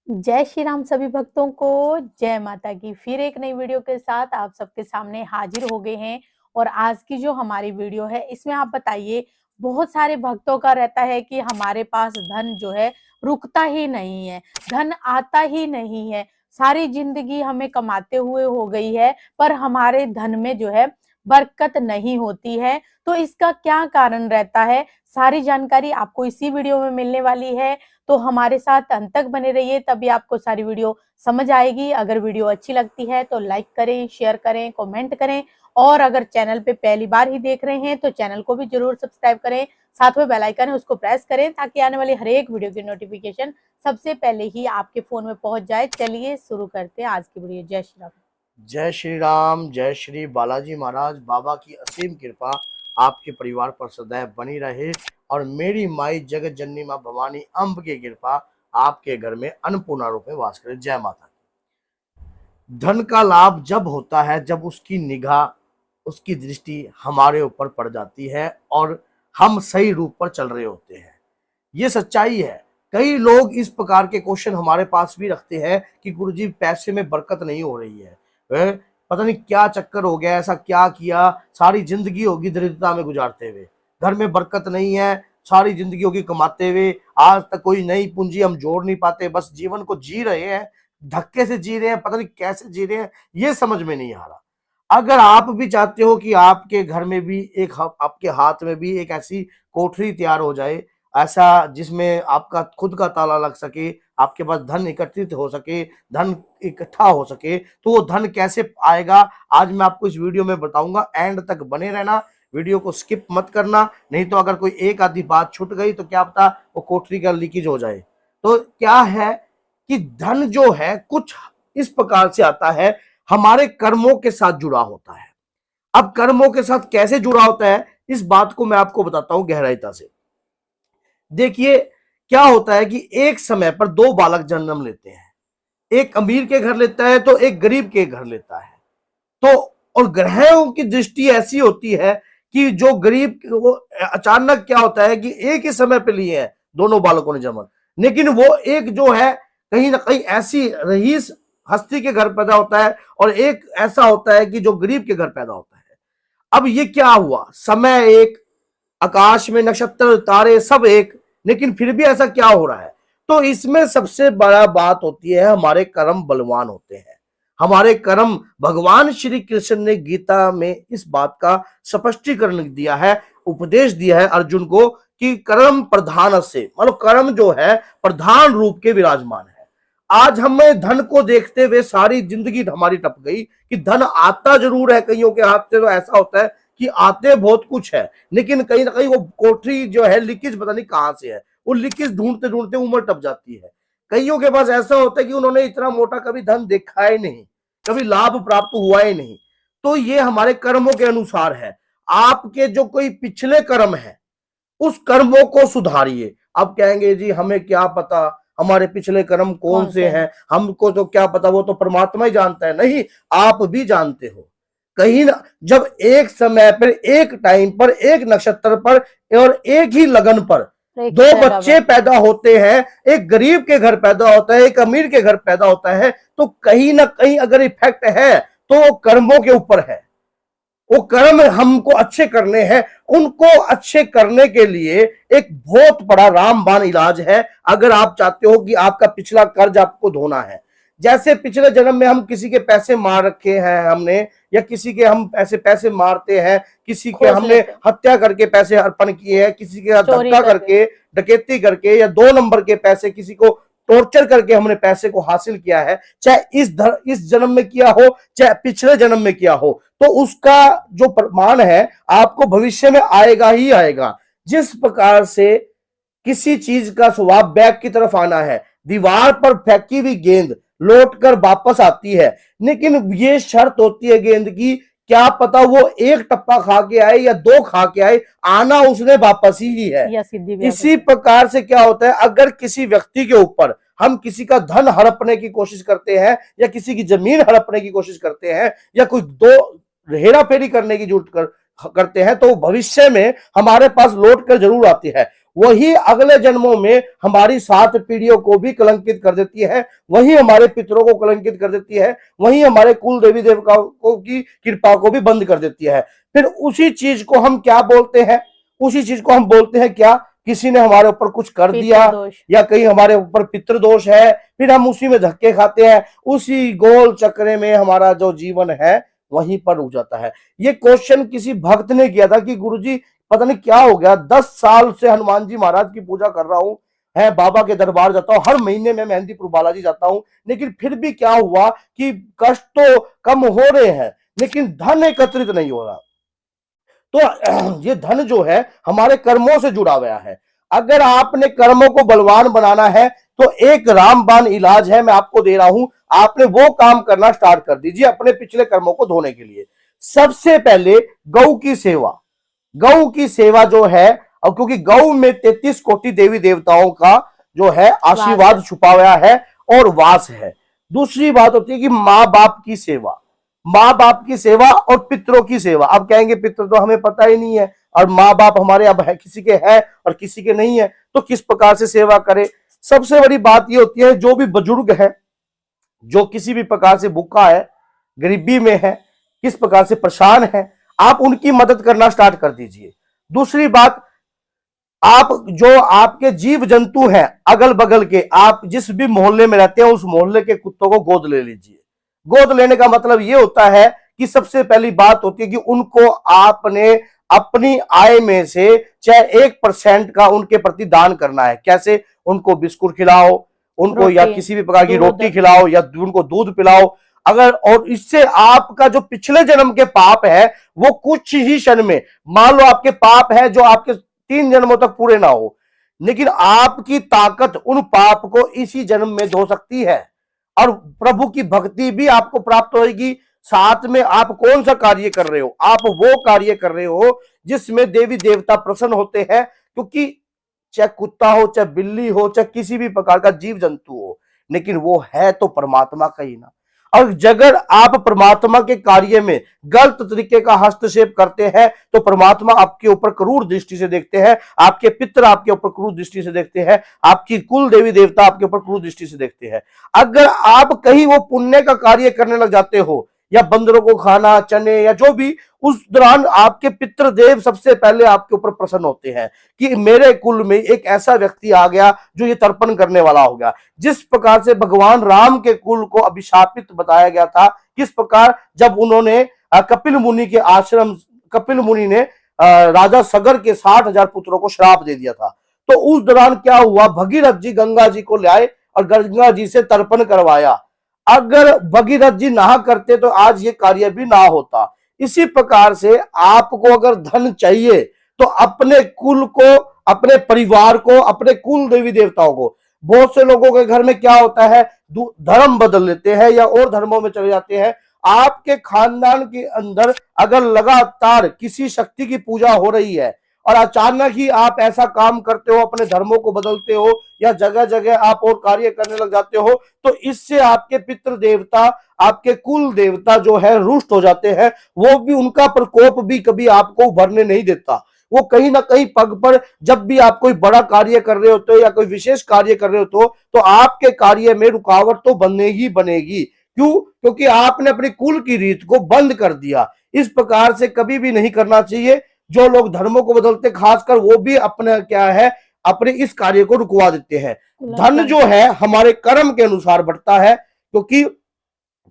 जय श्री राम सभी भक्तों को। जय माता की। फिर एक नई वीडियो के साथ आप सबके सामने हाजिर हो गए हैं। और आज की जो हमारी वीडियो है इसमें आप बताइए, बहुत सारे भक्तों का रहता है कि हमारे पास धन जो है रुकता ही नहीं है, धन आता ही नहीं है। सारी जिंदगी हमें कमाते हुए हो गई है पर हमारे धन में जो है बरकत नहीं होती है। तो इसका क्या कारण रहता है, सारी जानकारी आपको इसी वीडियो में मिलने वाली है। तो हमारे साथ अंत तक बने रहिए, तभी आपको सारी वीडियो समझ आएगी। अगर वीडियो अच्छी लगती है तो लाइक करें, शेयर करें, कमेंट करें। और अगर चैनल पे पहली बार ही देख रहे हैं तो चैनल को भी जरूर सब्सक्राइब करें। साथ में बेल आइकन है उसको प्रेस करें ताकि आने वाली हर एक वीडियो की नोटिफिकेशन सबसे पहले ही आपके फोन में पहुंच जाए। चलिए शुरू करते हैं आज की वीडियो। जय श्री राम। जय श्री राम, जय श्री बालाजी महाराज। बाबा की असीम कृपा आपके परिवार पर सदैव बनी रहे और मेरी माई जगत जननी माँ भवानी अम्ब की कृपा आपके घर में अन्नपूर्णा रूप में वास करे। जय माता की। धन का लाभ जब होता है जब उसकी निगाह, उसकी दृष्टि हमारे ऊपर पड़ जाती है और हम सही रूप पर चल रहे होते हैं। ये सच्चाई है। कई लोग इस प्रकार के क्वेश्चन हमारे पास भी रखते हैं कि गुरुजी पैसे में बरकत नहीं हो रही है, पता नहीं क्या चक्कर हो गया, ऐसा क्या किया, सारी जिंदगी होगी दरिद्रता में गुजारते हुए, घर में बरकत नहीं है, सारी जिंदगी होगी कमाते हुए, आज तक कोई नई पूंजी हम जोड़ नहीं पाते, बस जीवन को जी रहे हैं, धक्के से जी रहे हैं, पता नहीं कैसे जी रहे हैं, ये समझ में नहीं आ रहा। अगर आप भी चाहते हो कि आपके घर में भी आपके हाथ में भी एक ऐसी कोठरी तैयार हो जाए, ऐसा जिसमें आपका खुद का ताला लग सके, आपके पास धन एकत्रित हो सके, धन इकट्ठा हो सके, तो वो धन कैसे आएगा आज मैं आपको इस वीडियो में बताऊंगा। एंड तक बने रहना, वीडियो को स्किप मत करना, नहीं तो अगर कोई एक आधी बात छूट गई तो क्या पता वो कोठरी का लीकेज हो जाए। तो क्या है कि धन जो है कुछ इस प्रकार से आता है, हमारे कर्मों के साथ जुड़ा होता है। अब कर्मों के साथ कैसे जुड़ा होता है इस बात को मैं आपको बताता हूं गहराईता से। देखिए क्या होता है कि एक समय पर दो बालक जन्म लेते हैं, एक अमीर के घर लेता है तो एक गरीब के घर लेता है। तो और ग्रहों की दृष्टि ऐसी होती है कि जो गरीब वो अचानक क्या होता है कि एक ही समय पे लिए हैं दोनों बालकों ने जन्म, लेकिन वो एक जो है कहीं ना कहीं ऐसी रईस हस्ती के घर पैदा होता है और एक ऐसा होता है कि जो गरीब के घर पैदा होता है। अब ये क्या हुआ, समय एक, आकाश में नक्षत्र तारे सब एक, लेकिन फिर भी ऐसा क्या हो रहा है। तो इसमें सबसे बड़ा बात होती है हमारे कर्म बलवान होते हैं, हमारे कर्म। भगवान श्री कृष्ण ने गीता में इस बात का स्पष्टीकरण दिया है, उपदेश दिया है अर्जुन को कि कर्म प्रधान से, मतलब कर्म जो है प्रधान रूप के विराजमान है। आज हमें धन को देखते हुए सारी जिंदगी हमारी टप गई कि धन आता जरूर है, कईयों के हाथ से तो ऐसा होता है कि आते बहुत कुछ है, लेकिन कहीं ना कहीं वो कोठरी जो है लीकेज पता नहीं कहां से है, वो लीकेज ढूंढते ढूंढते उम्र टप जाती है। कईयों के पास ऐसा होता है कि उन्होंने इतना मोटा कभी धन देखा ही नहीं, कभी लाभ प्राप्त हुआ ही नहीं। तो ये हमारे कर्मों के अनुसार है। आपके जो कोई पिछले कर्म है उस कर्मों को सुधारिए। अब कहेंगे जी हमें क्या पता हमारे पिछले कर्म कौन से हैं, हमको तो क्या पता, वो तो परमात्मा ही जानता है। नहीं, आप भी जानते हो। कहीं ना जब एक समय पर, एक टाइम पर, एक नक्षत्र पर और एक ही लगन पर दो बच्चे पैदा होते हैं, एक गरीब के घर पैदा होता है, एक अमीर के घर पैदा होता है, तो कहीं ना कहीं अगर इफेक्ट है तो कर्मों के ऊपर है। वो कर्म हमको अच्छे करने हैं, उनको अच्छे करने के लिए एक बहुत बड़ा रामबाण इलाज है। अगर आप चाहते हो कि आपका पिछला कर्ज आपको धोना है, जैसे पिछले जन्म में हम किसी के पैसे मार रखे हैं हमने, या किसी के हम ऐसे पैसे मारते हैं, किसी के हमने हत्या करके पैसे अर्पण किए हैं, किसी के धक्का करके, डकैती करके, या 2 नंबर के पैसे किसी को टॉर्चर करके हमने पैसे को हासिल किया है, चाहे इस जन्म में किया हो चाहे पिछले जन्म में किया हो, तो उसका जो प्रमाण है आपको भविष्य में आएगा ही आएगा। जिस प्रकार से किसी चीज का स्वभाव बैक की तरफ आना है, दीवार पर फेंकी हुई गेंद लौट कर वापस आती है, लेकिन ये शर्त होती है गेंद की, क्या पता वो एक टप्पा खा के आए या 2 खा के आए, आना उसने वापस ही है। इसी प्रकार से क्या होता है, अगर किसी व्यक्ति के ऊपर हम किसी का धन हड़पने की कोशिश करते हैं, या किसी की जमीन हड़पने की कोशिश करते हैं, या कोई दो हेरा फेरी करने की जरूरत करते हैं, तो भविष्य में हमारे पास लौट कर जरूर आती है। वही अगले जन्मों में हमारी 7 पीढ़ियों को भी कलंकित कर देती है, वही हमारे पितरों को कलंकित कर देती है, वही हमारे कुल देवी देवताओं की कृपा को भी बंद कर देती है। फिर उसी चीज को हम क्या बोलते हैं, उसी चीज को हम बोलते हैं क्या, किसी ने हमारे ऊपर कुछ कर दिया या कहीं हमारे ऊपर पितृदोष है, फिर हम उसी में धक्के खाते हैं, उसी गोल चक्रे में हमारा जो जीवन है वहीं पर रुक जाता है। ये क्वेश्चन किसी भक्त ने किया था कि गुरुजी पता नहीं क्या हो गया, 10 साल से हनुमान जी महाराज की पूजा कर रहा हूं, है बाबा के दरबार जाता हूं, हर महीने में मेहंदीपुर बालाजी जाता हूं, लेकिन फिर भी क्या हुआ कि कष्ट तो कम हो रहे हैं लेकिन धन एकत्रित नहीं हो रहा। तो ये धन जो है हमारे कर्मों से जुड़ा हुआ है। अगर आपने कर्मों को बलवान बनाना है तो एक रामबाण इलाज है, मैं आपको दे रहा हूं, आपने वो काम करना स्टार्ट कर दीजिए अपने पिछले कर्मों को धोने के लिए। सबसे पहले गौ की सेवा, गौ की सेवा जो है, और क्योंकि गौ में 33 कोटि देवी देवताओं का जो है आशीर्वाद छुपा हुआ है और वास है। दूसरी बात होती है कि माँ बाप की सेवा, माँ बाप की सेवा और पितरों की सेवा। अब कहेंगे पितर तो हमें पता ही नहीं है और माँ बाप हमारे अब है, किसी के है और किसी के नहीं है, तो किस प्रकार से सेवा करें। सबसे बड़ी बात यह होती है जो भी बुजुर्ग है, जो किसी भी प्रकार से भूखा है, गरीबी में है, किस प्रकार से परेशान है, आप उनकी मदद करना स्टार्ट कर दीजिए। दूसरी बात, आप जो आपके जीव जंतु हैं अगल बगल के, आप जिस भी मोहल्ले में रहते हैं उस मोहल्ले के कुत्तों को गोद ले लीजिए। गोद लेने का मतलब यह होता है कि सबसे पहली बात होती है कि उनको आपने अपनी आय में से चाहे 1% का उनके प्रति दान करना है। कैसे? उनको बिस्कुट खिलाओ, उनको या किसी भी प्रकार की रोटी खिलाओ या उनको दूध पिलाओ। अगर और इससे आपका जो पिछले जन्म के पाप है वो कुछ ही क्षण में, मान लो आपके पाप है जो आपके 3 जन्मों तक पूरे ना हो, लेकिन आपकी ताकत उन पाप को इसी जन्म में धो सकती है और प्रभु की भक्ति भी आपको प्राप्त होगी। साथ में आप कौन सा कार्य कर रहे हो? आप वो कार्य कर रहे हो जिसमें देवी देवता प्रसन्न होते हैं, क्योंकि चाहे कुत्ता हो, चाहे बिल्ली हो, चाहे किसी भी प्रकार का जीव जंतु हो, लेकिन वो है तो परमात्मा का ही ना। और अगर आप परमात्मा के कार्य में गलत तरीके का हस्तक्षेप करते हैं तो परमात्मा आपके ऊपर क्रूर दृष्टि से देखते हैं, आपके पितर आपके ऊपर क्रूर दृष्टि से देखते हैं, आपकी कुल देवी देवता आपके ऊपर क्रूर दृष्टि से देखते हैं। अगर आप कहीं वो पुण्य का कार्य करने लग जाते हो, या बंदरों को खाना, चने या जो भी, उस दौरान आपके पितृदेव सबसे पहले आपके ऊपर प्रसन्न होते हैं कि मेरे कुल में एक ऐसा व्यक्ति आ गया जो ये तर्पण करने वाला हो गया। जिस प्रकार से भगवान राम के कुल को अभिशापित बताया गया था, किस प्रकार जब उन्होंने कपिल मुनि के आश्रम, कपिल मुनि ने राजा सगर के 60,000 पुत्रों को श्राप दे दिया था, तो उस दौरान क्या हुआ, भगीरथ जी गंगा जी को लाए और गंगा जी से तर्पण करवाया। अगर भगीरथ जी ना करते तो आज ये कार्य भी ना होता। इसी प्रकार से आपको अगर धन चाहिए तो अपने कुल को, अपने परिवार को, अपने कुल देवी देवताओं को, बहुत से लोगों के घर में क्या होता है, धर्म बदल लेते हैं या और धर्मों में चले जाते हैं। आपके खानदान के अंदर अगर लगातार किसी शक्ति की पूजा हो रही है और अचानक ही आप ऐसा काम करते हो, अपने धर्मों को बदलते हो या जगह जगह आप और कार्य करने लग जाते हो, तो इससे आपके पितृ देवता, आपके कुल देवता जो है रुष्ट हो जाते हैं। वो भी, उनका प्रकोप भी कभी आपको उभरने नहीं देता। वो कहीं ना कहीं पग पर, जब भी आप कोई बड़ा कार्य कर रहे होते हो या कोई विशेष कार्य कर रहे हो तो आपके कार्य में रुकावट तो बनेगी बनेगी। क्यों? क्योंकि आपने अपनी कुल की रीत को बंद कर दिया। इस प्रकार से कभी भी नहीं करना चाहिए। जो लोग धर्मों को बदलते, खासकर वो भी अपने क्या है, अपने इस कार्य को रुकवा देते हैं। धन जो है हमारे कर्म के अनुसार बढ़ता है, क्योंकि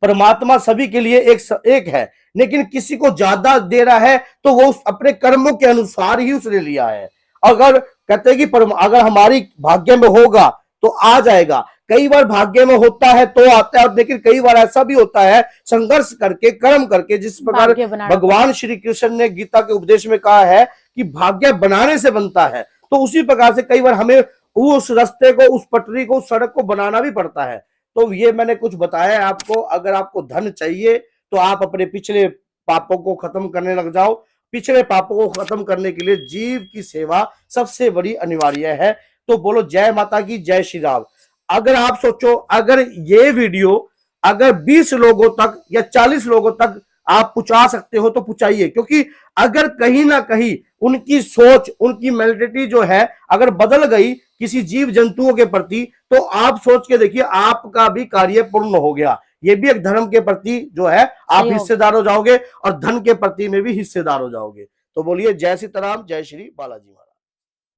परमात्मा सभी के लिए एक है, लेकिन किसी को ज्यादा दे रहा है तो वो अपने कर्मों के अनुसार ही उसने लिया है। अगर कहते हैं कि अगर हमारी भाग्य में होगा तो आ जाएगा, कई बार भाग्य में होता है तो आता है, लेकिन कई बार ऐसा भी होता है संघर्ष करके, कर्म करके, जिस प्रकार भगवान श्री कृष्ण ने गीता के उपदेश में कहा है कि भाग्य बनाने से बनता है, तो उसी प्रकार से कई बार हमें उस रास्ते को, उस पटरी को, उस सड़क को बनाना भी पड़ता है। तो ये मैंने कुछ बताया है आपको। अगर आपको धन चाहिए तो आप अपने पिछले पापों को खत्म करने लग जाओ। पिछले पापों को खत्म करने के लिए जीव की सेवा सबसे बड़ी अनिवार्य है। तो बोलो जय माता की, जय श्री राम। अगर आप सोचो, अगर ये वीडियो अगर 20 लोगों तक या 40 लोगों तक आप पुचा सकते हो तो पुचाइए, क्योंकि अगर कहीं ना कहीं उनकी सोच, उनकी मेंटेलिटी जो है अगर बदल गई किसी जीव जंतुओं के प्रति, तो आप सोच के देखिए आपका भी कार्य पूर्ण हो गया। ये भी एक धर्म के प्रति जो है आप हिस्सेदार हो जाओगे और धन के प्रति में भी हिस्सेदार हो जाओगे। तो बोलिए जय सीताराम, जय श्री बालाजी महाराज।